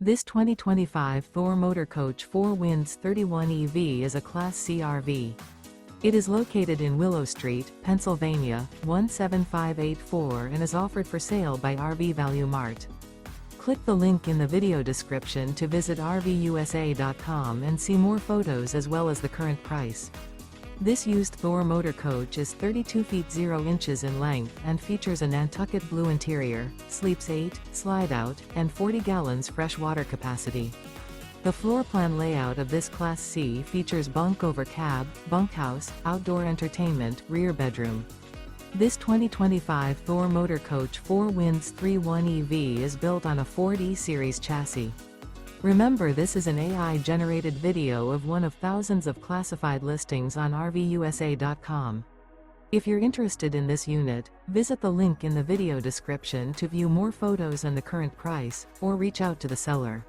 This 2025 Thor Motor Coach 4 Winds 31 EV is a Class C RV. It is located in Willow Street, Pennsylvania, 17584 and is offered for sale by RV Value Mart. Click the link in the video description to visit RVUSA.com and see more photos as well as the current price. This used Thor motor coach is 32 feet 0 inches in length and features a Nantucket Blue interior, sleeps 8, slide-out, and 40 gallons fresh water capacity. The floor plan layout of this Class C features Bunk Over Cab, Bunkhouse, outdoor entertainment, rear bedroom. This 2025 Thor Motor Coach 4 Winds 31 EV is built on a Ford E-Series chassis. Remember, this is an AI-generated video of one of thousands of classified listings on RVUSA.com. If you're interested in this unit, visit the link in the video description to view more photos and the current price, or reach out to the seller.